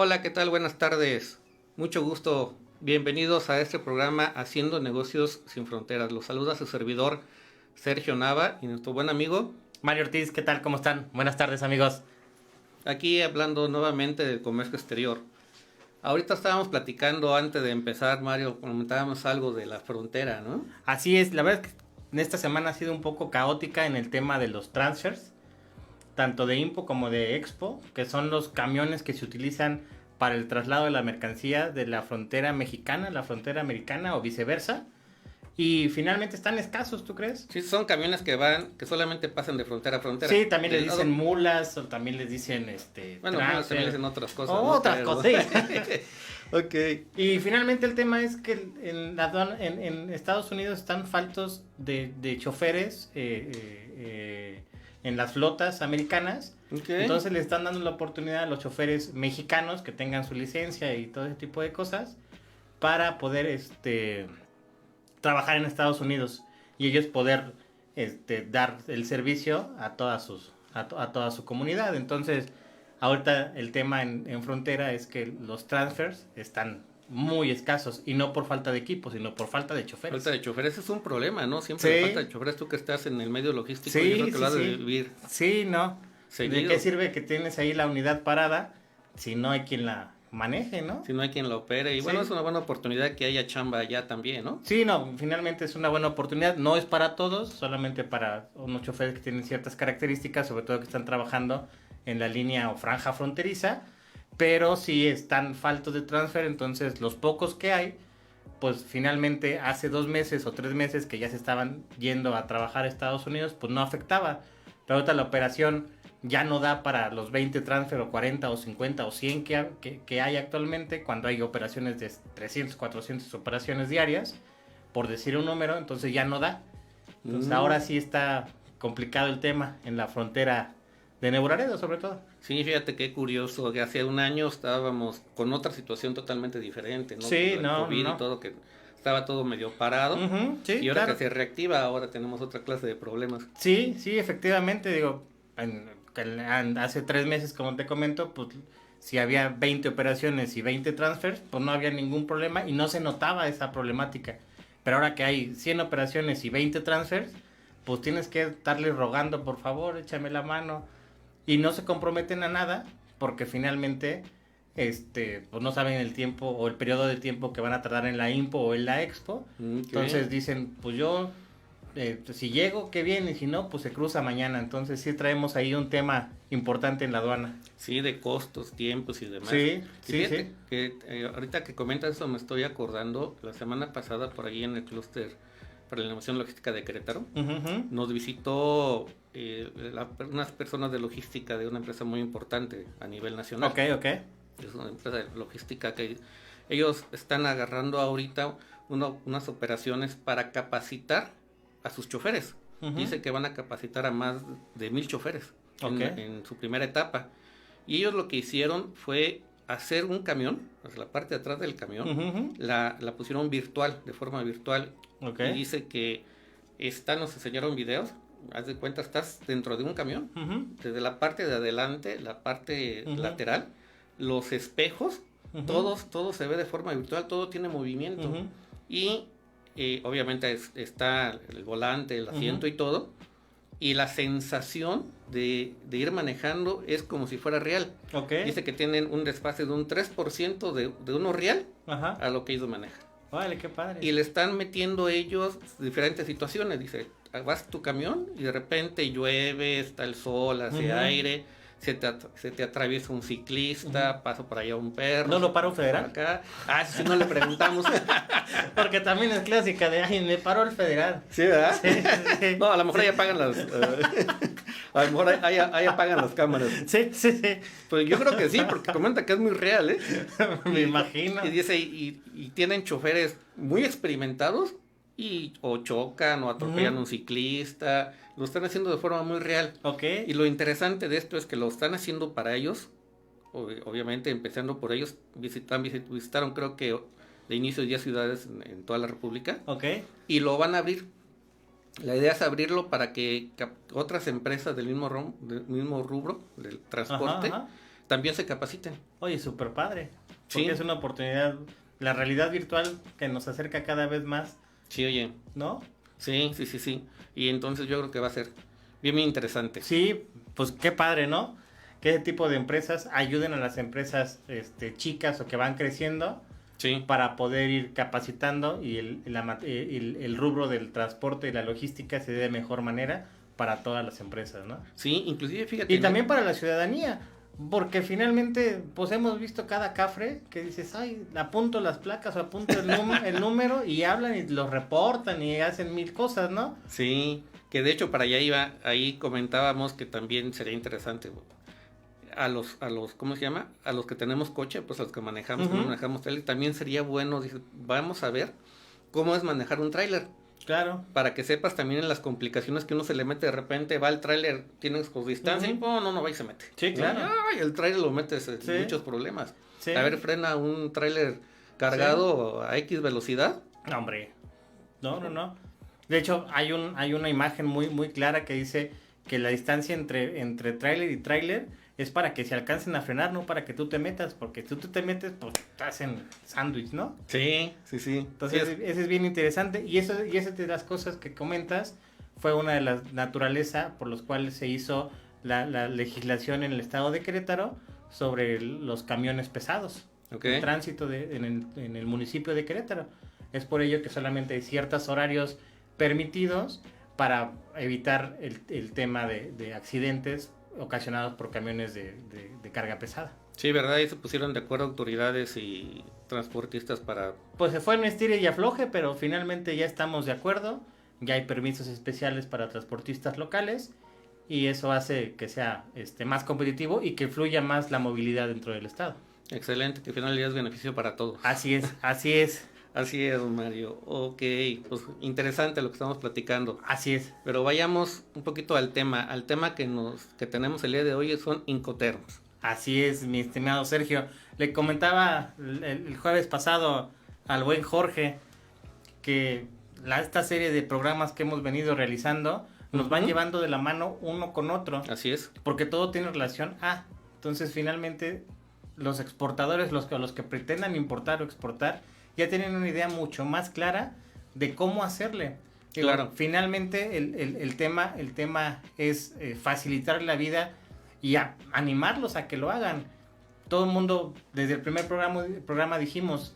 Hola, ¿qué tal? Buenas tardes. Mucho gusto. Bienvenidos a este programa Haciendo Negocios Sin Fronteras. Los saluda su servidor Sergio Nava y nuestro buen amigo Mario Ortiz, ¿qué tal? ¿Cómo están? Buenas tardes, amigos. aquí hablando nuevamente del comercio exterior. Ahorita estábamos platicando antes de empezar, Mario, comentábamos algo de la frontera, ¿no? Así es, la verdad es que en esta semana ha sido un poco caótica en el tema de los transfers, tanto de IMPO como de Expo, que son los camiones que se utilizan para el traslado de la mercancía de la frontera mexicana a la frontera americana o viceversa. Y finalmente están escasos, ¿tú crees? Sí, son camiones que solamente pasan de frontera a frontera. Sí, también les dicen mulas o también les dicen Bueno, mulas también les dicen otras cosas. ¿no? Otras cosas, sí. Ok. Y finalmente el tema es que en Estados Unidos están faltos de choferes en las flotas americanas. Okay. Entonces le están dando la oportunidad a los choferes mexicanos que tengan su licencia y todo ese tipo de cosas para poder trabajar en Estados Unidos y ellos poder dar el servicio a toda su comunidad. Entonces ahorita el tema en frontera es que los transfers están muy escasos y no por falta de equipo, sino por falta de choferes. Falta de choferes es un problema, ¿no? Siempre Sí. falta de choferes. Tú que estás en el medio logístico, Sí, yo creo que sí, lo has de sí. vivir. Sí, no. Seguido. ¿De qué sirve que tienes ahí la unidad parada si no hay quien la maneje, no? Si no hay quien la opere. Y Sí. bueno, es una buena oportunidad que haya chamba allá también, ¿no? Sí, no, finalmente es una buena oportunidad. No es para todos, solamente para unos choferes que tienen ciertas características, sobre todo que están trabajando en la línea o franja fronteriza, pero si están faltos de transfer, entonces los pocos que hay, pues finalmente hace 2 meses o 3 meses que ya se estaban yendo a trabajar a Estados Unidos, pues no afectaba. Pero ahorita la operación ya no da para los 20 transfer o 40 o 50 o 100 que hay actualmente, cuando hay operaciones de 300, 400 operaciones diarias, por decir un número, entonces ya no da. Entonces ahora sí está complicado el tema en la frontera de Nuevo Laredo, sobre todo. Sí, fíjate qué curioso, que hace un año estábamos con otra situación totalmente diferente, ¿no? Sí, Con el no, COVID no. y todo, que estaba todo medio parado. Sí, Y ahora claro. que se reactiva, ahora tenemos otra clase de problemas. Sí, efectivamente, digo, hace 3 meses, como te comento, pues si había 20 operaciones y 20 transfers, pues no había ningún problema y no se notaba esa problemática. Pero ahora que hay 100 operaciones y 20 transfers, pues tienes que estarle rogando, por favor, échame la mano. Y no se comprometen a nada, porque finalmente pues no saben el tiempo o el periodo de tiempo que van a tardar en la IMPO o en la Expo. Entonces dicen, pues yo, si llego, qué bien, y si no, pues se cruza mañana. Entonces sí traemos ahí un tema importante en la aduana. Sí, de costos, tiempos y demás. Sí, Y sí, fíjate sí. que ahorita que comentas eso me estoy acordando, la semana pasada por ahí en el clúster para la innovación logística de Querétaro, nos visitó unas personas de logística de una empresa muy importante a nivel nacional. Ok. Es una empresa de logística que ellos están agarrando ahorita unas operaciones para capacitar a sus choferes. Dice que van a capacitar a más de 1,000 choferes en su primera etapa. Y ellos lo que hicieron fue hacer un camión, pues la parte de atrás del camión, la pusieron virtual, de forma virtual. Y dice que nos enseñaron videos. Haz de cuenta, estás dentro de un camión, desde la parte de adelante, la parte lateral, los espejos, todo se ve de forma virtual, todo tiene movimiento. Y obviamente está el volante, el asiento y todo. Y la sensación de ir manejando es como si fuera real. Dice que tienen un desfase de un 3% de uno real a lo que ellos manejan. Vale, qué padre. Y le están metiendo ellos diferentes situaciones. Dice, vas tu camión y de repente llueve, está el sol, hace aire, se te atraviesa un ciclista, pasa por allá un perro. ¿No lo paró federal? Acá. Si no le preguntamos. Porque también es clásica de, ay, me paró el federal. Sí, ¿verdad? Sí. No, a lo mejor ahí apagan las... a lo mejor ahí apagan las cámaras. Sí. Pues yo creo que sí, porque comenta que es muy real, ¿eh? Me imagino. Y dice, y tienen choferes muy experimentados o chocan o atropellan a un ciclista. Lo están haciendo de forma muy real. Y lo interesante de esto es que lo están haciendo para ellos. Obviamente, empezando por ellos, visitaron creo que de inicio 10 ciudades en toda la República. Y lo van a abrir. La idea es abrirlo para que otras empresas del mismo rubro, del transporte, también se capaciten. Oye, súper padre. Porque Sí. es una oportunidad, la realidad virtual que nos acerca cada vez más, Sí, oye. ¿no? Sí. Y entonces yo creo que va a ser bien interesante. Sí, pues qué padre, ¿no? Que ese tipo de empresas ayuden a las empresas chicas o que van creciendo Sí. para poder ir capacitando y el rubro del transporte y la logística se dé de mejor manera para todas las empresas, ¿no? Sí, inclusive fíjate. Y también para la ciudadanía, porque finalmente pues hemos visto cada cafre que dices, ay, apunto las placas o apunto el número y hablan y lo reportan y hacen mil cosas, ¿no? Sí, que de hecho para allá iba, ahí comentábamos que también sería interesante a los, ¿cómo se llama? A los que tenemos coche, pues a los que manejamos, que no manejamos tráiler, también sería bueno, dice, vamos a ver cómo es manejar un tráiler. Claro. Para que sepas también en las complicaciones que uno se le mete de repente, va el tráiler, tienes con distancia y no va y se mete. Sí, claro. Ay, el tráiler lo metes en Sí. muchos problemas. Sí. A ver, frena un tráiler cargado a X velocidad. No, hombre. No. De hecho, hay una imagen muy clara que dice que la distancia entre tráiler y tráiler es para que se alcancen a frenar, no para que tú te metas, porque si tú te metes, pues te hacen sándwich, ¿no? Sí. Entonces, ese es bien interesante. Y esa de las cosas que comentas fue una de las naturaleza por los cuales se hizo la legislación en el estado de Querétaro sobre los camiones pesados. Okay. El tránsito en el municipio de Querétaro. Es por ello que solamente hay ciertos horarios permitidos para evitar el tema de accidentes ocasionados por camiones de carga pesada. Sí, ¿verdad? Y se pusieron de acuerdo autoridades y transportistas para... Pues se fue en estire y afloje, pero finalmente ya estamos de acuerdo. Ya hay permisos especiales para transportistas locales y eso hace que sea más competitivo y que fluya más la movilidad dentro del estado. Excelente, que al final es beneficio para todos. Así es. Así es, don Mario. Ok, pues interesante lo que estamos platicando. Así es. Pero vayamos un poquito al tema. Al tema que tenemos el día de hoy son Incoterms. Así es, mi estimado Sergio. Le comentaba el jueves pasado al buen Jorge que esta serie de programas que hemos venido realizando nos van llevando de la mano uno con otro. Así es. Porque todo tiene relación a. Entonces, finalmente, los exportadores, los que pretendan importar o exportar, ya tienen una idea mucho más clara de cómo hacerle. Claro. Finalmente, el tema es facilitar la vida y animarlos a que lo hagan. Todo el mundo, desde el primer programa dijimos,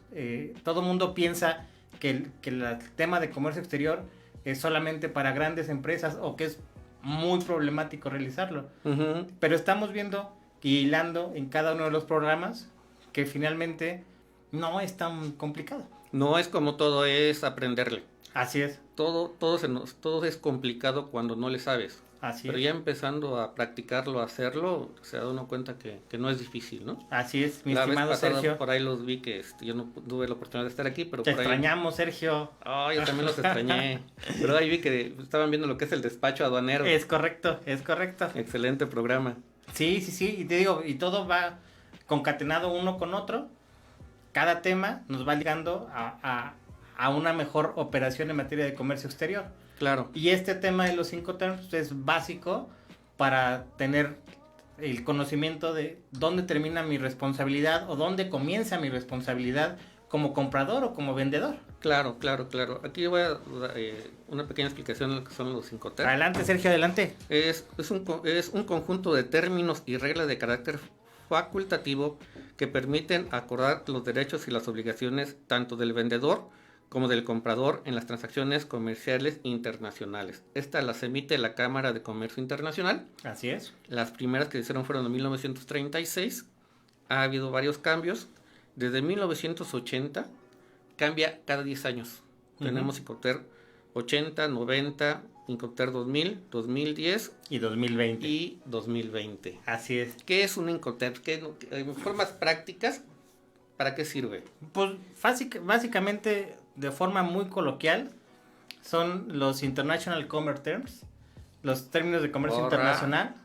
todo el mundo piensa que el tema de comercio exterior es solamente para grandes empresas o que es muy problemático realizarlo. Uh-huh. Pero estamos viendo y hilando en cada uno de los programas que finalmente no es tan complicado. No es como todo, es aprenderle. Así es. Todo es complicado cuando no le sabes. Así Pero es. ya empezando a practicarlo, a hacerlo, se da uno cuenta que no es difícil, ¿no? Así es, mi La vez estimado pasada Sergio. por ahí los vi que yo no tuve la oportunidad de estar aquí, pero Te por ahí... extrañamos, Sergio. Yo también los extrañé. Pero ahí vi que estaban viendo lo que es el despacho aduanero. Es correcto. Excelente programa. Sí, y te digo, y todo va concatenado uno con otro. Cada tema nos va ligando a una mejor operación en materia de comercio exterior. Claro. Y este tema de los Incoterms es básico para tener el conocimiento de dónde termina mi responsabilidad o dónde comienza mi responsabilidad como comprador o como vendedor. Claro. Aquí voy a dar una pequeña explicación de lo que son los Incoterms. Adelante, Sergio, adelante. Es un conjunto de términos y reglas de carácter facultativo que permiten acordar los derechos y las obligaciones tanto del vendedor como del comprador en las transacciones comerciales internacionales. Estas las emite la Cámara de Comercio Internacional. Así es. Las primeras que se hicieron fueron en 1936. Ha habido varios cambios. Desde 1980 cambia cada 10 años. Tenemos Incoterm 80, 90, Incoterm 2000, 2010 y 2020. Y 2020. Así es. ¿Qué es un Incoterm? En formas prácticas, ¿para qué sirve? Pues básicamente, de forma muy coloquial, son los International Commerce Terms, los términos de comercio internacional.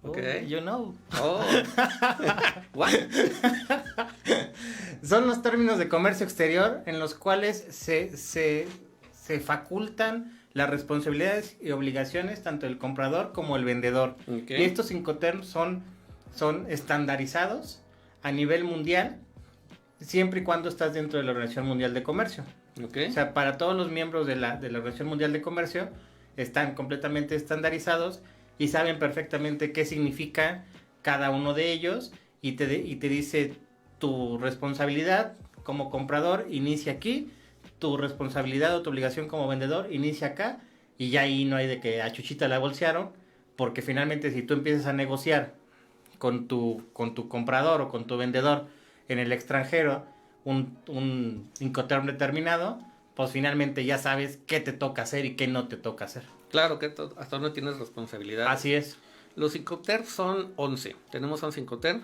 Okay. You know. Oh. What? Son los términos de comercio exterior en los cuales se facultan las responsabilidades y obligaciones tanto del comprador como el vendedor. Okay. Y estos Incoterms son son estandarizados a nivel mundial, siempre y cuando estás dentro de la Organización Mundial de Comercio. Okay. O sea, para todos los miembros de la Organización Mundial de Comercio están completamente estandarizados y saben perfectamente qué significa cada uno de ellos y te dice tu responsabilidad como comprador inicia aquí, tu responsabilidad o tu obligación como vendedor inicia acá, y ya ahí no hay de que a Chuchita la bolsearon, porque finalmente si tú empiezas a negociar con tu comprador o con tu vendedor en el extranjero un Incoterm determinado, pues finalmente ya sabes qué te toca hacer y qué no te toca hacer. Claro que hasta no tienes responsabilidad. Así es. Los Incoterm son 11. Tenemos 11 Incoterm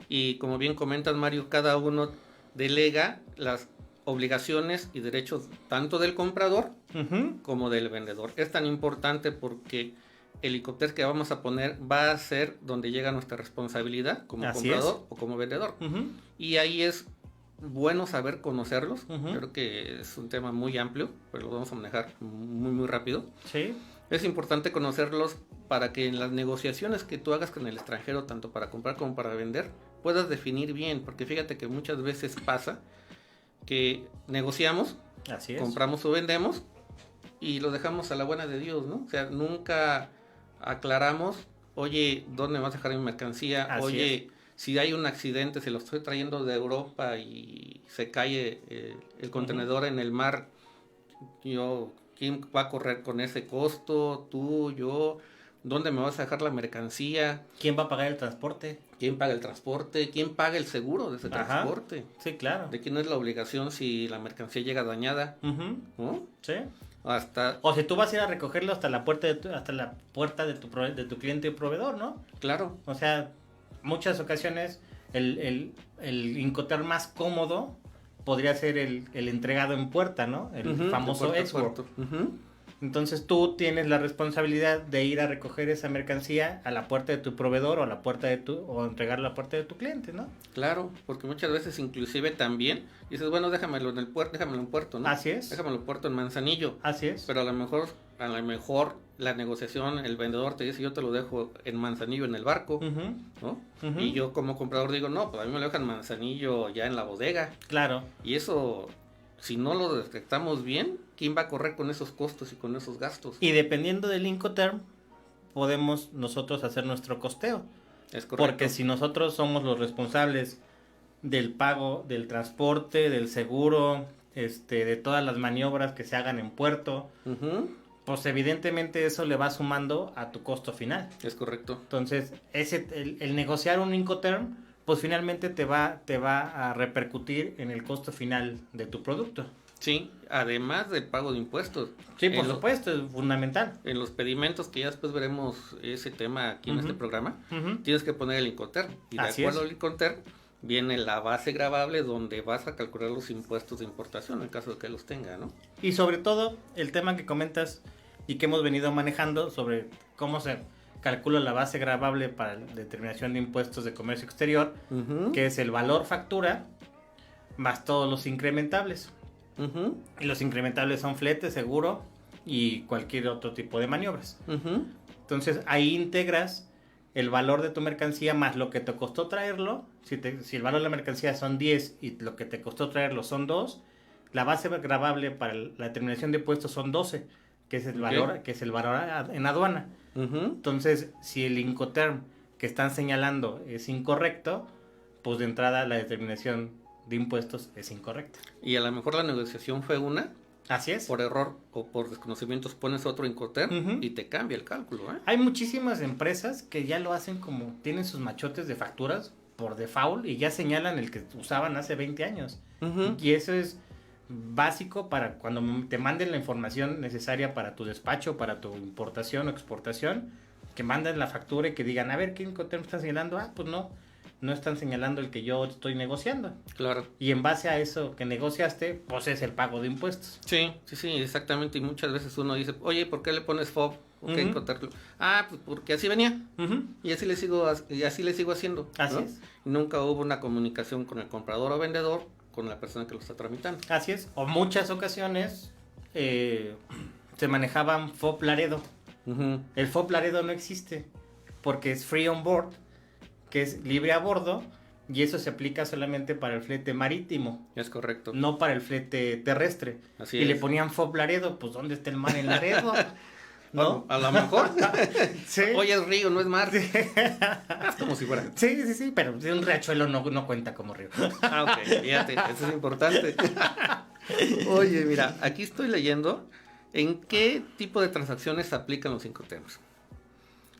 y como bien comentas, Mario, cada uno delega las obligaciones y derechos tanto del comprador como del vendedor. Es tan importante porque el Incoterm que vamos a poner va a ser donde llega nuestra responsabilidad como Así comprador o como vendedor. Y ahí es bueno saber conocerlos. Creo que es un tema muy amplio, pero lo vamos a manejar muy rápido. Sí. Es importante conocerlos para que en las negociaciones que tú hagas con el extranjero, tanto para comprar como para vender, puedas definir bien, porque fíjate que muchas veces pasa que negociamos, Así es. compramos o vendemos y lo dejamos a la buena de Dios, ¿no? O sea, nunca aclaramos, oye, ¿dónde me vas a dejar mi mercancía? Así Oye, es. si hay un accidente, si lo estoy trayendo de Europa y se cae el contenedor en el mar, ¿quién va a correr con ese costo? ¿Tú, yo? ¿Dónde me vas a dejar la mercancía? ¿Quién va a pagar el transporte? ¿Quién paga el transporte? ¿Quién paga el seguro de ese transporte? Sí, claro. ¿De quién es la obligación si la mercancía llega dañada? ¿No? Sí. O si tú vas a ir a recogerlo hasta la puerta de tu cliente y proveedor, ¿no? Claro. O sea, muchas ocasiones el Incoterm más cómodo podría ser el entregado en puerta, ¿no? El famoso export. Entonces tú tienes la responsabilidad de ir a recoger esa mercancía a la puerta de tu proveedor o a la puerta o entregarla a la puerta de tu cliente, ¿no? Claro, porque muchas veces inclusive también dices, bueno, déjamelo en puerto, ¿no? Así es. Déjamelo en puerto en Manzanillo. Así es. Pero a lo mejor la negociación, el vendedor te dice, yo te lo dejo en Manzanillo en el barco, ¿no? Y yo como comprador digo, no, pues a mí me lo dejan Manzanillo ya en la bodega. Claro. Y eso, si no lo detectamos bien, ¿quién va a correr con esos costos y con esos gastos? Y dependiendo del Incoterm, podemos nosotros hacer nuestro costeo. Es correcto. Porque si nosotros somos los responsables del pago del transporte, del seguro, de todas las maniobras que se hagan en puerto, pues evidentemente eso le va sumando a tu costo final. Es correcto. Entonces, el negociar un Incoterm, pues finalmente te va a repercutir en el costo final de tu producto. Sí, además del pago de impuestos. Sí, por supuesto, es fundamental. En los pedimentos, que ya después veremos ese tema aquí en este programa, tienes que poner el Incoterm. Y de acuerdo al Incoterm, viene la base gravable donde vas a calcular los impuestos de importación, en caso de que los tenga, ¿no? Y sobre todo, el tema que comentas y que hemos venido manejando sobre cómo se calcula la base gravable para la determinación de impuestos de comercio exterior, que es el valor factura más todos los incrementables. Y los incrementables son flete, seguro y cualquier otro tipo de maniobras. Entonces ahí integras el valor de tu mercancía más lo que te costó traerlo. Si el valor de la mercancía son 10 y lo que te costó traerlo son 2, la base gravable para la determinación de impuestos son 12, que es el valor en aduana. Entonces, si el Incoterm que están señalando es incorrecto, pues de entrada la determinación de impuestos es incorrecta. Y a lo mejor la negociación fue una. Así es. Por error o por desconocimientos pones otro Incoterm y te cambia el cálculo, ¿eh? Hay muchísimas empresas que ya lo hacen como tienen sus machotes de facturas por default y ya señalan el que usaban hace 20 años. Y eso es básico para cuando te manden la información necesaria para tu despacho, para tu importación o exportación, que manden la factura y que digan, a ver, ¿qué Incoterm están señalando? Pues no están señalando el que yo estoy negociando. Claro. Y en base a eso que negociaste, pues es el pago de impuestos. Sí, exactamente. Y muchas veces uno dice, oye, ¿por qué le pones FOB? Incoterm. Pues porque así venía. Y así le sigo haciendo. Así es. Nunca hubo una comunicación con el comprador o vendedor, con la persona que lo está tramitando. Así es. O muchas ocasiones se manejaban FOB Laredo. El FOB Laredo no existe porque es free on board. que es libre a bordo, y eso se aplica solamente para el flete marítimo. Es correcto. No para el flete terrestre. Así y es. le ponían FOB Laredo, pues ¿dónde está el mar en Laredo? ¿No? A lo mejor. Sí. Oye, es río, no es mar. Sí. Es como si fuera. Sí, pero un riachuelo no cuenta como río. Ok, fíjate, eso es importante. Oye, mira, aquí estoy leyendo en qué tipo de transacciones se aplican los Incoterms.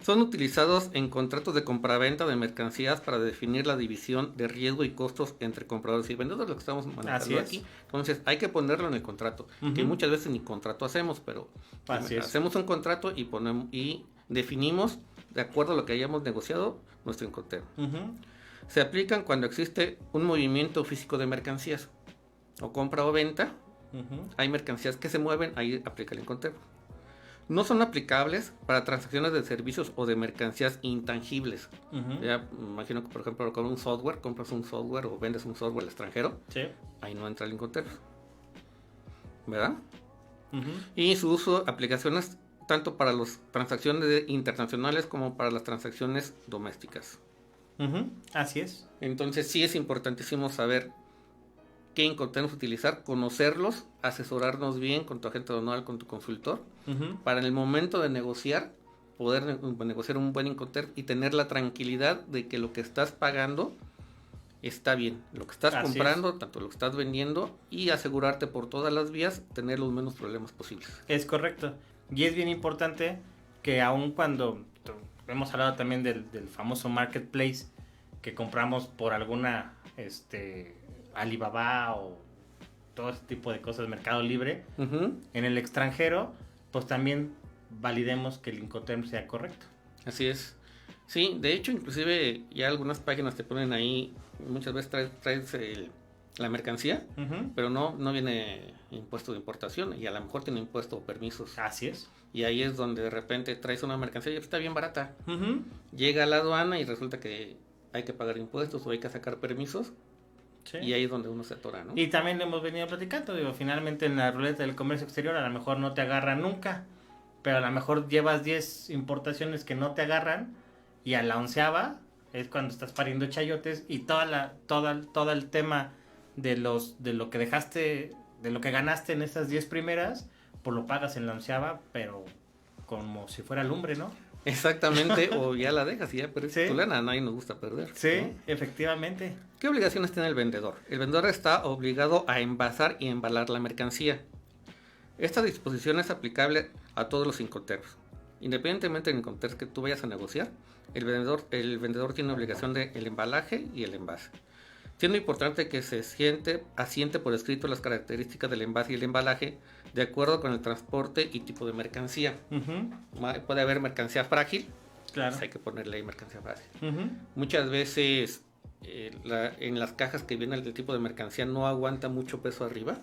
Son utilizados en contratos de compraventa de mercancías para definir la división de riesgo y costos entre compradores y vendedores, lo que estamos manejando aquí. Entonces, hay que ponerlo en el contrato, que muchas veces ni contrato hacemos, pero hacemos un contrato y definimos, de acuerdo a lo que hayamos negociado, nuestro Incoterm. Se aplican cuando existe un movimiento físico de mercancías, o compra o venta. Hay mercancías que se mueven, ahí aplica el Incoterm. No son aplicables para transacciones de servicios o de mercancías intangibles. Ya imagino que, por ejemplo, con un software, compras un software o vendes un software al extranjero, ahí no entra el Incoterm, ¿verdad? Y su uso, aplicaciones tanto para las transacciones internacionales como para las transacciones domésticas. Así es. Entonces sí es importantísimo saber qué Incoterms utilizar, conocerlos, asesorarnos bien con tu agente aduanal, con tu consultor, para en el momento de negociar, poder negociar un buen Incoterm y tener la tranquilidad de que lo que estás pagando está bien, lo que estás comprando, tanto lo que estás vendiendo, y asegurarte por todas las vías tener los menos problemas posibles. Es correcto. Y es bien importante que aun cuando hemos hablado también del famoso marketplace, que compramos por alguna Alibaba o todo ese tipo de cosas, Mercado Libre, en el extranjero, pues también validemos que el Incoterm sea correcto. Así es. Sí, de hecho, inclusive ya algunas páginas te ponen ahí, muchas veces traes la mercancía, pero no viene impuesto de importación, y a lo mejor tiene impuesto o permisos. Así es. Y ahí es donde de repente traes una mercancía y está bien barata. Llega a la aduana y resulta que hay que pagar impuestos o hay que sacar permisos. Sí. Y ahí es donde uno se atora, ¿no? Y también le hemos venido platicando, finalmente en la ruleta del comercio exterior a lo mejor no te agarran nunca, pero a lo mejor llevas 10 importaciones que no te agarran, y a la 11ª es cuando estás pariendo chayotes, y todo el tema de lo que dejaste, de lo que ganaste en esas 10 primeras, pues lo pagas en la 11ª, pero como si fuera lumbre, ¿no? Exactamente, o ya la dejas y ya perdiste tu lana, a nadie nos gusta perder. Sí, ¿no? Efectivamente. ¿Qué obligaciones tiene el vendedor? El vendedor está obligado a envasar y embalar la mercancía. Esta disposición es aplicable a todos los Incoterms. Independientemente del Incoterm que tú vayas a negociar, el vendedor tiene obligación del embalaje y el envase. Siendo importante que se asiente por escrito las características del envase y el embalaje de acuerdo con el transporte y tipo de mercancía. Puede haber mercancía frágil, claro. Pues hay que ponerle ahí mercancía frágil. Muchas veces en las cajas que viene el tipo de mercancía no aguanta mucho peso arriba,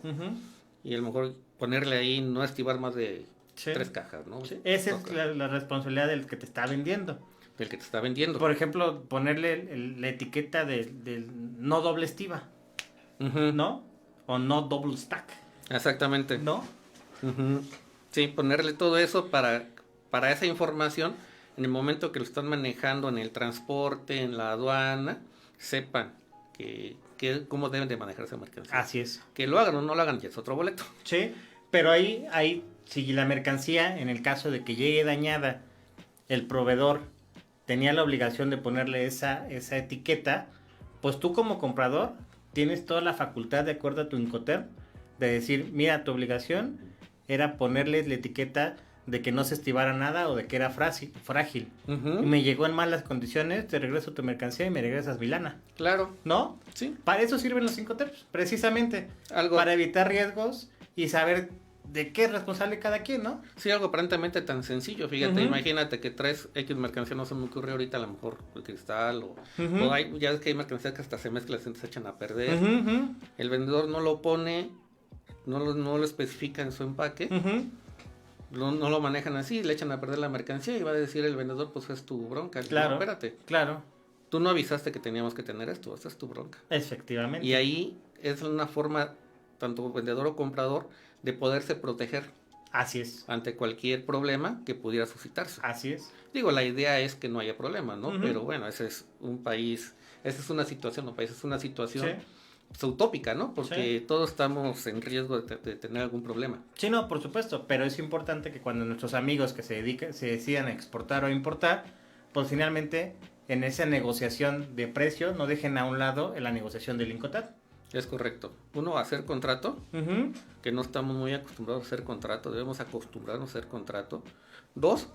y a lo mejor ponerle ahí no estivar más de 3 cajas, ¿no? Sí. Esa es la responsabilidad del que te está vendiendo. Del que te está vendiendo. Por ejemplo, ponerle la etiqueta del no doble estiva, ¿no? O no double stack. Exactamente. ¿No? Sí, ponerle todo eso para esa información, en el momento que lo están manejando en el transporte, en la aduana, sepan cómo deben de manejar esa mercancía. Así es. Que lo hagan o no lo hagan ya es otro boleto. Sí, pero ahí si la mercancía, en el caso de que llegue dañada, el proveedor tenía la obligación de ponerle esa etiqueta, pues tú como comprador tienes toda la facultad, de acuerdo a tu Incoterm, de decir, mira, tu obligación era ponerle la etiqueta de que no se estivara nada o de que era frágil. Y me llegó en malas condiciones, te regreso tu mercancía y me regresas mi lana. Claro. ¿No? Sí. Para eso sirven los Incoterms, precisamente. Para evitar riesgos y saber de qué es responsable cada quien, ¿no? Sí, algo aparentemente tan sencillo, fíjate, imagínate que traes X mercancía, no se me ocurre ahorita, a lo mejor el cristal o ya ves que hay mercancías que hasta se mezclan, se echan a perder. El vendedor no lo pone, no lo especifica en su empaque, no lo manejan así, le echan a perder la mercancía y va a decir el vendedor, pues es tu bronca. Claro, no, espérate. Claro. Tú no avisaste que teníamos que tener esto, esta es tu bronca. Efectivamente. Y ahí es una forma, tanto vendedor o comprador, de poderse proteger. Así es. ante cualquier problema que pudiera suscitarse. Así es. Digo, la idea es que no haya problema, ¿no? Ujú. Pero bueno, ese es un país, esa es una situación, un país es una situación Sí. pues, utópica, ¿no? Porque Sí. todos estamos en riesgo de tener algún problema. Sí, no, por supuesto, pero es importante que cuando nuestros amigos que se decidan a exportar o importar, pues finalmente en esa negociación de precio no dejen a un lado la negociación del INCOTAD. Es correcto. Uno, hacer contrato, Ujú. que no estamos muy acostumbrados a hacer contrato, debemos acostumbrarnos a hacer contrato. Dos,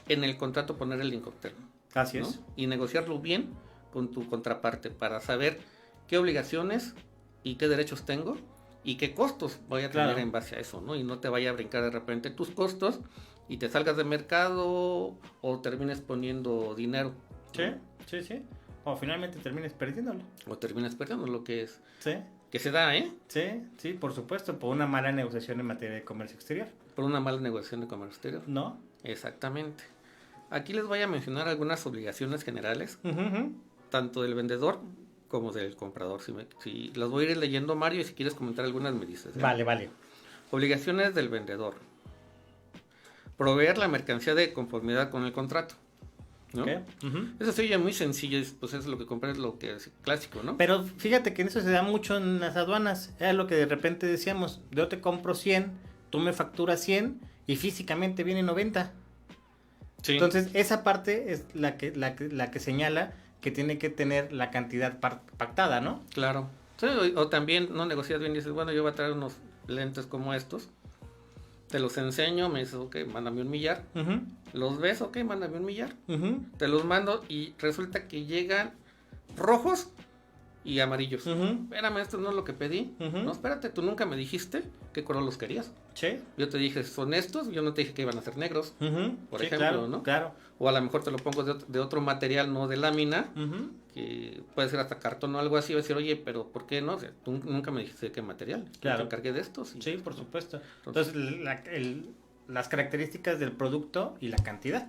en el contrato poner el Incoterm, Así ¿no? es. Y negociarlo bien con tu contraparte para saber qué obligaciones y qué derechos tengo y qué costos voy a tener Claro. en base a eso, ¿no? Y no te vaya a brincar de repente tus costos y te salgas de mercado o termines poniendo dinero, Sí, ¿no? sí, sí. O finalmente termines perdiéndolo. O terminas perdiendo lo que es, Sí, que se da, ¿eh? sí, sí, por supuesto, por una mala negociación en materia de comercio exterior. Por una mala negociación de comercio exterior. ¿No? Exactamente. Aquí les voy a mencionar algunas obligaciones generales, Ujú, ujú. tanto del vendedor como del comprador. Si las voy a ir leyendo, Mario, y si quieres comentar algunas me dices. ¿eh? Vale, vale. Obligaciones del vendedor. Proveer la mercancía de conformidad con el contrato, ¿no? Ok, ujú. Eso se oye muy sencillo, pues es lo que compré, es lo que es clásico, ¿no? Pero fíjate que en eso se da mucho en las aduanas. Era lo que de repente decíamos, yo te compro 100, tú me facturas 100 y físicamente viene 90. Sí. Entonces, esa parte es la que señala que tiene que tener la cantidad pactada, ¿no? Claro. Sí, o también no negocias bien, dices, bueno, yo voy a traer unos lentes como estos, te los enseño, me dices, ok, mándame un millar, Ujú, los ves, ok, mándame un millar, ujú, te los mando y resulta que llegan rojos y amarillos. ujú, Espérame, esto no es lo que pedí. Ujú. No, espérate, tú nunca me dijiste qué color los querías. sí, Yo te dije, son estos, yo no te dije que iban a ser negros. ujú, Por sí, ejemplo, claro, ¿no? claro. O a lo mejor te lo pongo de otro material, no de lámina, Ujú, que puede ser hasta cartón o algo así. Va a decir, oye, pero ¿por qué no? O sea, tú nunca me dijiste de qué material. Yo Claro. te encargué de estos. sí, por supuesto. Entonces, Entonces, las características del producto y la cantidad.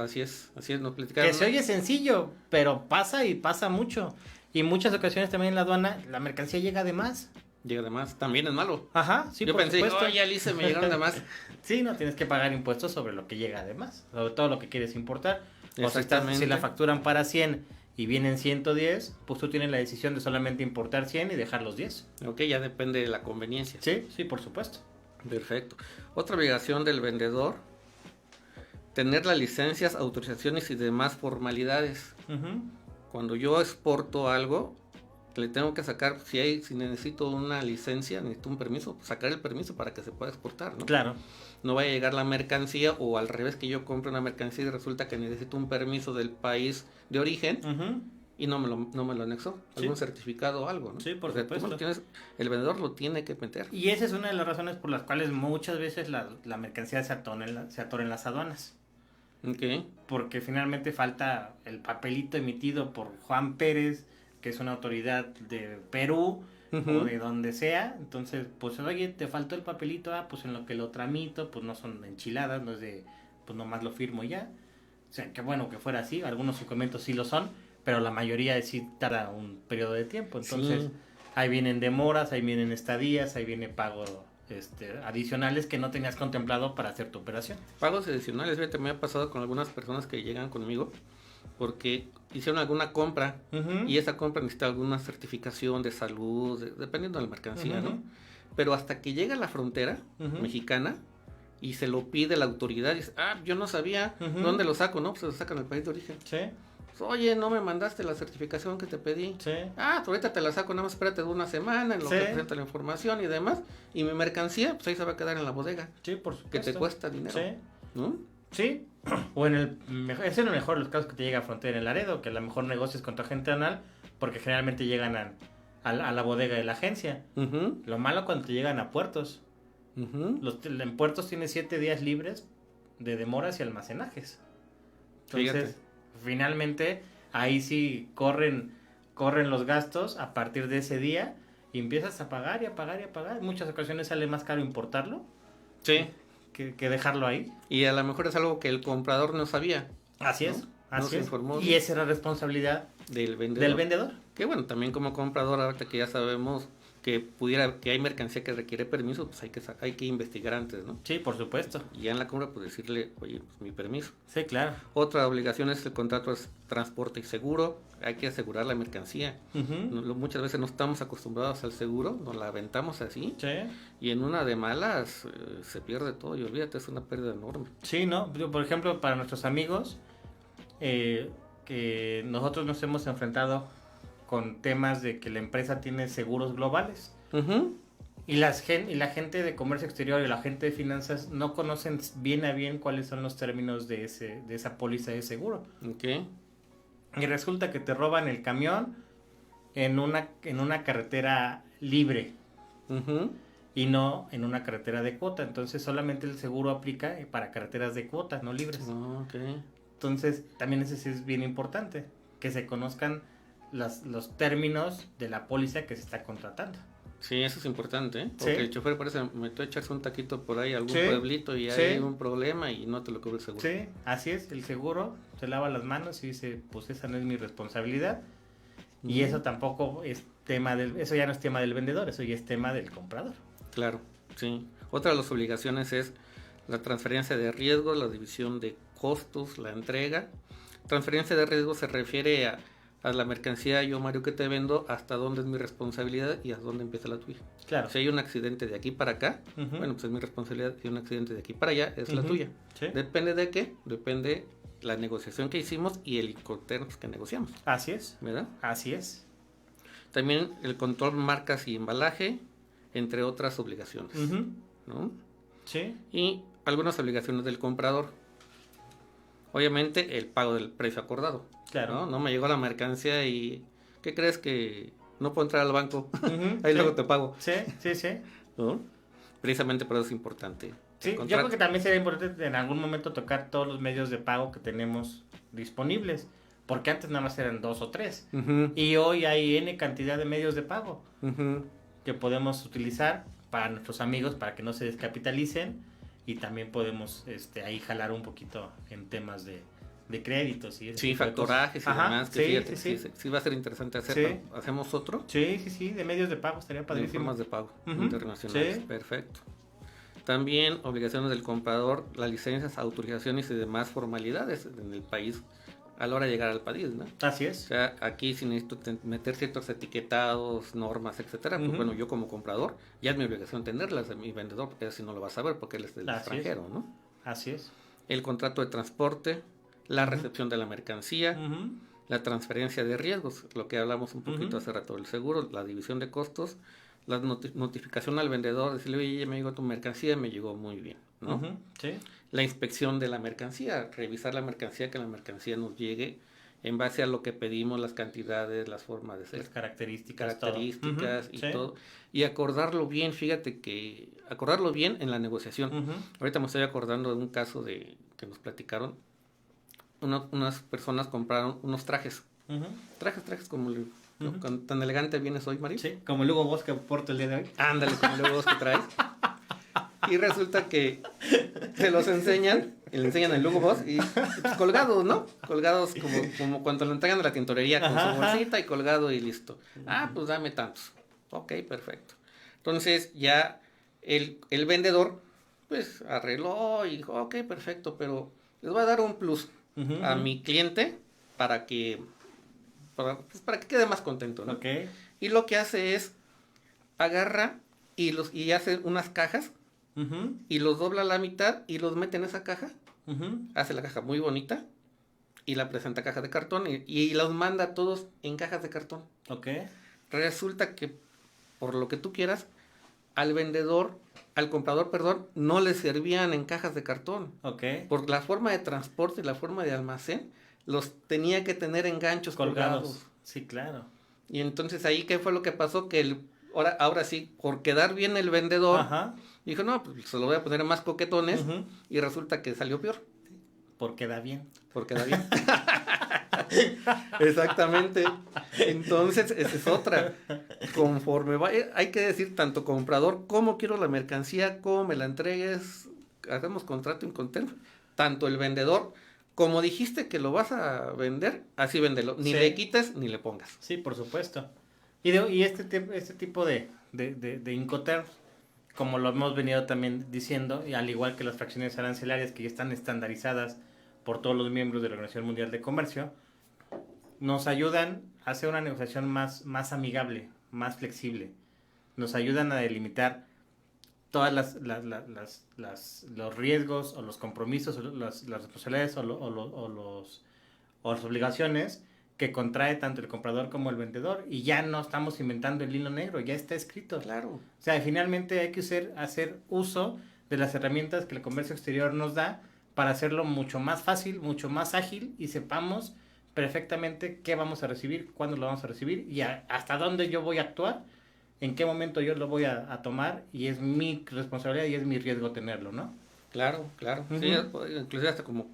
así es, nos platicaron. Que se oye sencillo, pero pasa y pasa mucho. Y muchas ocasiones también en la aduana la mercancía llega de más. Llega de más, también es malo. Ajá, sí, Yo por pensé, supuesto. oye, Alice, me llegaron de más. Sí, no tienes que pagar impuestos sobre lo que llega de más, sobre todo lo que quieres importar. O Exactamente. si la facturan para 100 y vienen 110, pues tú tienes la decisión de solamente importar 100 y dejar los 10. Ok, ya depende de la conveniencia. Sí, sí, por supuesto. Perfecto. Otra obligación del vendedor, tener las licencias, autorizaciones y demás formalidades. Ujú, Cuando yo exporto algo, le tengo que sacar, si necesito una licencia, necesito un permiso, pues sacar el permiso para que se pueda exportar, ¿no? claro. No vaya a llegar la mercancía o al revés que yo compre una mercancía y resulta que necesito un permiso del país de origen Ujú, y no me lo anexó, Sí. algún certificado o algo, ¿no? Sí, por O sea, tú supuesto. el vendedor lo tiene que meter. Y esa es una de las razones por las cuales muchas veces la mercancía se atora en las aduanas. Ok. Porque finalmente falta el papelito emitido por Juan Pérez, que es una autoridad de Perú Ujú. o de donde sea. Entonces, pues, oye, te faltó el papelito, pues en lo que lo tramito, pues no son enchiladas, no es de, pues nomás lo firmo y ya. O sea, qué bueno que fuera así, algunos documentos sí lo son, pero la mayoría sí tarda un periodo de tiempo. Entonces, Sí. ahí vienen demoras, ahí vienen estadías, ahí viene pago adicionales que no tenías contemplado para hacer tu operación. Pagos adicionales, fíjate, me ha pasado con algunas personas que llegan conmigo porque hicieron alguna compra Ujú. y esa compra necesita alguna certificación de salud, dependiendo de la mercancía, Ujú. ¿no? Pero hasta que llega a la frontera Ujú. mexicana y se lo pide la autoridad, y dice, yo no sabía, Ujú. ¿dónde lo saco? No, pues se lo sacan al país de origen. Sí, Pues, oye, no me mandaste la certificación que te pedí. sí. Pues ahorita te la saco, nada más espérate de una semana en lo que Sí. presenta la información y demás. Y mi mercancía, pues ahí se va a quedar en la bodega, Sí, por que supuesto. te cuesta dinero, Sí, ¿no? sí. O en es en el mejor de los casos que te llega a frontera en Laredo, que a lo mejor negocias con tu agente anal, porque generalmente llegan a la bodega de la agencia. Ujú, Lo malo cuando te llegan a puertos. ujú. En puertos tienes 7 días libres de demoras y almacenajes. Entonces, Fíjate. finalmente, ahí sí corren los gastos a partir de ese día y empiezas a pagar y a pagar y a pagar. En muchas ocasiones sale más caro importarlo Sí. que dejarlo ahí. Y a lo mejor es algo que el comprador no sabía. Así ¿no? es, No así se es. informó Y esa era responsabilidad del vendedor. del vendedor. Que bueno, también como comprador, ahorita que ya sabemos que hay mercancía que requiere permiso, pues hay que investigar antes, ¿no? Sí, por supuesto. Y ya en la compra, pues decirle, oye, pues mi permiso. Sí, claro. Otra obligación es el contrato de transporte y seguro. Hay que asegurar la mercancía. Muchas veces no estamos acostumbrados al seguro, nos la aventamos así. Sí. Y en una de malas se pierde todo y olvídate, es una pérdida enorme. Sí, ¿no? Por ejemplo, para nuestros amigos, que nosotros nos hemos enfrentado con temas de que la empresa tiene seguros globales. Y la gente de comercio exterior y la gente de finanzas no conocen bien a bien cuáles son los términos de esa póliza de seguro. Okay. Y resulta que te roban el camión en una carretera libre y no en una carretera de cuota. Entonces solamente el seguro aplica para carreteras de cuota, no libres. Okay. Entonces también ese sí es bien importante, que se conozcan los términos de la póliza que se está contratando. Sí, eso es importante, ¿eh? Porque el chofer parece metió a echarse un taquito por ahí a algún Sí, pueblito y sí. hay un problema y no te lo cubre el seguro. Sí, así es, el seguro se lava las manos y dice, pues esa no es mi responsabilidad. Y eso tampoco es eso ya no es tema del vendedor, eso ya es tema del comprador. Claro, sí. Otra de las obligaciones es la transferencia de riesgo, la división de costos, la entrega. Transferencia de riesgo se refiere a la mercancía, yo Mario, que te vendo, hasta dónde es mi responsabilidad y hasta dónde empieza la tuya. Claro. Si hay un accidente de aquí para acá, bueno, pues es mi responsabilidad. Si hay un accidente de aquí para allá, es la tuya. Sí. ¿Depende de qué? Depende la negociación que hicimos y el Incoterms que negociamos. Así es. ¿Verdad? Así es. También el control marcas y embalaje, entre otras obligaciones. ¿No? Sí. Y algunas obligaciones del comprador. Obviamente el pago del precio acordado. Claro. No me llegó la mercancía y ¿qué crees que no puedo entrar al banco? Sí. Ahí luego te pago. Sí. ¿No? Precisamente por eso es importante. Sí, yo creo que también sería importante en algún momento tocar todos los medios de pago que tenemos disponibles, porque antes nada más eran 2 o 3 y hoy hay N cantidad de medios de pago que podemos utilizar para nuestros amigos para que no se descapitalicen, y también podemos ahí jalar un poquito en temas de créditos y sí, factorajes y demás, que sí, fíjate, sí. Sí va a ser interesante hacerlo. Sí. ¿Hacemos otro? Sí, de medios de pago estaría De padrísimo. formas de pago internacionales. Sí. Perfecto. También obligaciones del comprador, las licencias, autorizaciones y demás formalidades en el país a la hora de llegar al país, ¿no? Así O es. sea, aquí si necesito meter ciertos etiquetados, normas, etcétera, pues bueno, yo como comprador ya es mi obligación tenerlas de mi vendedor, porque así no lo va a saber porque él es del extranjero, ¿no? Así es. El contrato de transporte, la recepción de la mercancía, la transferencia de riesgos, lo que hablamos un poquito hace rato, el seguro, la división de costos, la notificación al vendedor, decirle, oye, me llegó tu mercancía, me llegó muy bien, ¿no? Sí. La inspección de la mercancía, revisar la mercancía, que la mercancía nos llegue en base a lo que pedimos, las cantidades, las formas de ser, Las características y todo, y acordarlo bien, fíjate que acordarlo bien en la negociación. Ahorita me estoy acordando de un caso que nos platicaron, unas personas compraron unos trajes, trajes como tan elegante vienes hoy, Mario. Sí, como el Hugo Boss que porto el día de hoy. Ándale, como el Hugo Boss que traes. Y resulta que se los enseñan, y le enseñan el Hugo Boss y pues, colgados, ¿no? Colgados como cuando lo entregan a la tintorería con su bolsita y colgado y listo. Ah, pues dame tantos. Ok, perfecto. Entonces ya el vendedor pues arregló y dijo, ok, perfecto, pero les voy a dar un plus a mi cliente para que quede más contento, ¿no? Okay. Y lo que hace es agarra y hace unas cajas y los dobla a la mitad y los mete en esa caja. Hace la caja muy bonita y la presenta caja de cartón y los manda todos en cajas de cartón. Okay. Resulta que, por lo que tú quieras, al comprador, no le servían en cajas de cartón. Okay. Por la forma de transporte y la forma de almacén, los tenía que tener en ganchos colgados. Sí, claro. Y entonces ahí, ¿qué fue lo que pasó? Que ahora sí, por quedar bien el vendedor, dijo, no, pues se lo voy a poner más coquetones, y resulta que salió peor. Porque da bien. Porque da bien. Exactamente. Entonces, esa es otra. Conforme hay que decir tanto comprador, cómo quiero la mercancía, cómo me la entregues, hacemos contrato en Incoterms, tanto el vendedor, como dijiste que lo vas a vender, así véndelo. Ni le quites ni le pongas. Sí, por supuesto. Y este tipo de de Incoterms, como lo hemos venido también diciendo, y al igual que las fracciones arancelarias que ya están estandarizadas por todos los miembros de la Organización Mundial de Comercio, nos ayudan a hacer una negociación más amigable, más flexible. Nos ayudan a delimitar todas los riesgos o los compromisos, o las responsabilidades o las obligaciones que contrae tanto el comprador como el vendedor, y ya no estamos inventando el hilo negro, ya está escrito. Claro. O sea, finalmente hay que hacer uso de las herramientas que el comercio exterior nos da para hacerlo mucho más fácil, mucho más ágil, y sepamos perfectamente qué vamos a recibir, cuándo lo vamos a recibir y hasta dónde yo voy a actuar, en qué momento yo lo voy a tomar, y es mi responsabilidad y es mi riesgo tenerlo, ¿no? Claro. Uh-huh. Sí, inclusive hasta como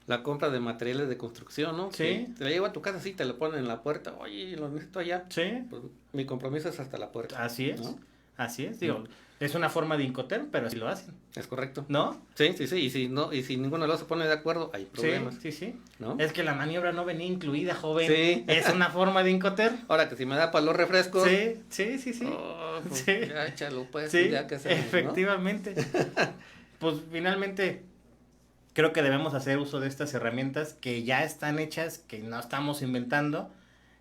la compra de materiales de construcción, ¿no? Sí. Te la llevo a tu casa, sí, te lo ponen en la puerta, oye, lo necesito allá. Sí. Pues mi compromiso es hasta la puerta. Así es, ¿no? Así es, digo, es una forma de Incoterm, pero así lo hacen. Es correcto. ¿No? Sí, y si ninguno de los se pone de acuerdo, hay problemas. Sí. ¿No? Es que la maniobra no venía incluida, joven. Sí. Es una forma de Incoterm. Ahora que si me da para los refrescos. Sí. Oh, pues Sí. ya échalo, pues, Sí, ya que hacemos, efectivamente. Pues finalmente creo que debemos hacer uso de estas herramientas que ya están hechas, que no estamos inventando,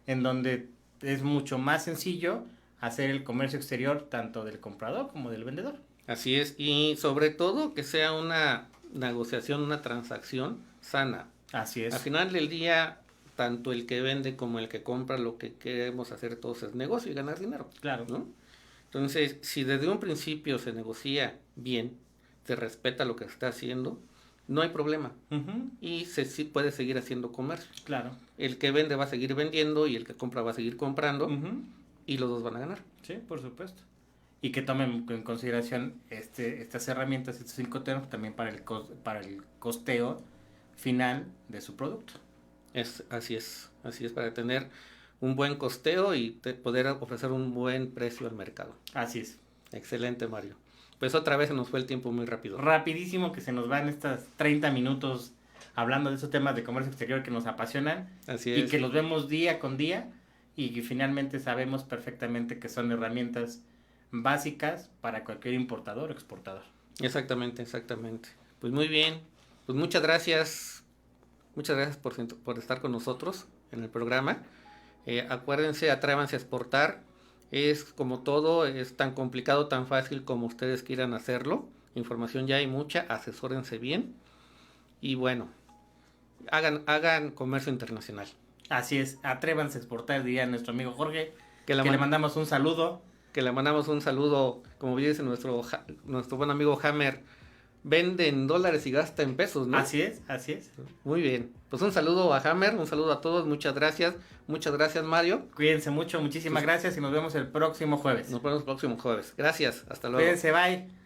en donde es mucho más sencillo hacer el comercio exterior tanto del comprador como del vendedor. Así es, y sobre todo que sea una negociación, una transacción sana. Así es. Al final del día, tanto el que vende como el que compra, lo que queremos hacer todos es negocio y ganar dinero. Claro. ¿No? Entonces, si desde un principio se negocia bien, se respeta lo que se está haciendo, no hay problema. Uh-huh. Y sí puede seguir haciendo comercio. Claro. El que vende va a seguir vendiendo y el que compra va a seguir comprando. Uh-huh. Y los dos van a ganar. Sí, por supuesto. Y que tomen en consideración estas herramientas, estos Incoterms, también para el costeo final de su producto. Así es, para tener un buen costeo y poder ofrecer un buen precio al mercado. Así es. Excelente, Mario. Pues otra vez se nos fue el tiempo muy rápido. Rapidísimo que se nos van estas 30 minutos hablando de esos temas de comercio exterior que nos apasionan. Así es. Y que los vemos día con día y que finalmente sabemos perfectamente que son herramientas básicas para cualquier importador o exportador. Exactamente. Pues muy bien, pues muchas gracias por estar con nosotros en el programa. Acuérdense, atrévanse a exportar. Es como todo, es tan complicado, tan fácil como ustedes quieran hacerlo. Información ya hay mucha, asesórense bien. Y bueno, hagan comercio internacional. Así es, atrévanse a exportar, diría nuestro amigo Jorge, que le mandamos un saludo. Que le mandamos un saludo, como dice nuestro buen amigo Hammer, vende en dólares y gasta en pesos, ¿no? Así es. Muy bien, pues un saludo a Hammer, un saludo a todos, muchas gracias Mario. Cuídense mucho, muchísimas gracias y nos vemos el próximo jueves. Nos vemos el próximo jueves. Gracias, hasta luego. Cuídense, bye.